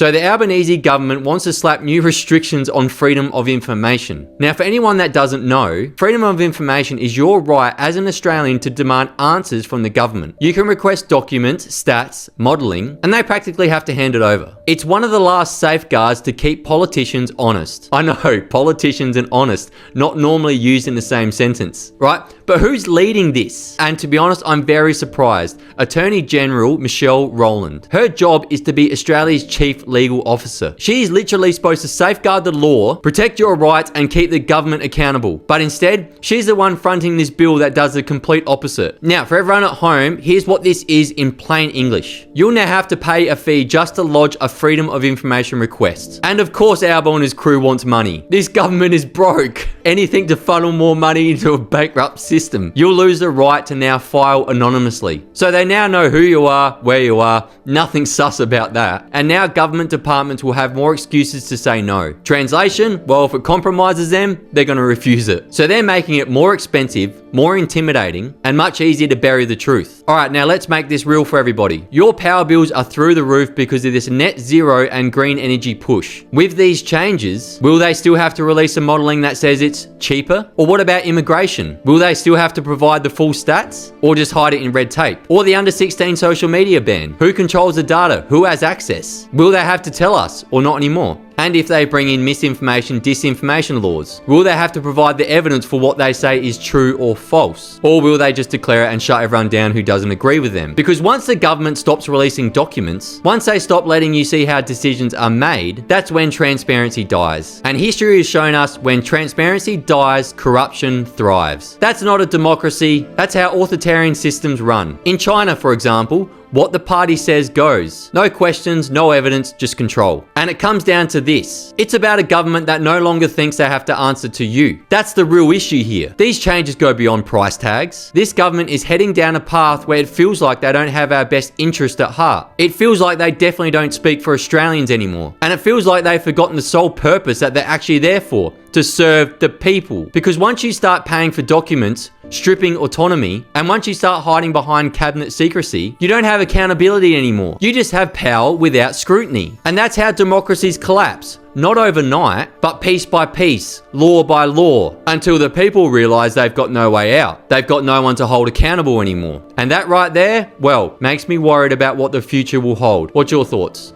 So the Albanese government wants to slap new restrictions on freedom of information. Now, for anyone that doesn't know, freedom of information is your right as an Australian to demand answers from the government. You can request documents, stats, modelling, and they practically have to hand it over. It's one of the last safeguards to keep politicians honest. I know, politicians and honest, not normally used in the same sentence, right? But who's leading this? And to be honest, I'm very surprised. Attorney General Michelle Rowland. Her job is to be Australia's chief legal officer. She's literally supposed to safeguard the law, protect your rights, and keep the government accountable. But instead, she's the one fronting this bill that does the complete opposite. Now, for everyone at home, here's what this is in plain English. You'll now have to pay a fee just to lodge a freedom of information request. And of course, Albo and his crew wants money. This government is broke. Anything to funnel more money into a bankrupt system. You'll lose the right to now file anonymously. So they now know who you are, where you are, nothing sus about that. And now government departments will have more excuses to say no. Translation, well, if it compromises them, they're going to refuse it. So they're making it more expensive, more intimidating, and much easier to bury the truth. All right, now let's make this real for everybody. Your power bills are through the roof because of this net zero and green energy push. With these changes, will they still have to release a modelling that says it's cheaper? Or what about immigration? Will they still have to provide the full stats? Or just hide it in red tape? Or the under 16 social media ban? Who controls the data? Who has access? Will they have to tell us or not anymore? And if they bring in misinformation, disinformation laws, will they have to provide the evidence for what they say is true or false? Or will they just declare it and shut everyone down who doesn't agree with them? Because once the government stops releasing documents, once they stop letting you see how decisions are made, that's when transparency dies. And history has shown us when transparency dies, corruption thrives. That's not a democracy, that's how authoritarian systems run. In China, for example, what the party says goes. No questions, no evidence, just control. And it comes down to this. It's about a government that no longer thinks they have to answer to you. That's the real issue here. These changes go beyond price tags. This government is heading down a path where it feels like they don't have our best interest at heart. It feels like they definitely don't speak for Australians anymore. And it feels like they've forgotten the sole purpose that they're actually there for. To serve the people. Because once you start paying for documents, stripping autonomy, and once you start hiding behind cabinet secrecy, you don't have accountability anymore. You just have power without scrutiny. And that's how democracies collapse. Not overnight, but piece by piece, law by law, until the people realize they've got no way out. They've got no one to hold accountable anymore. And that right there, well, makes me worried about what the future will hold. What's your thoughts?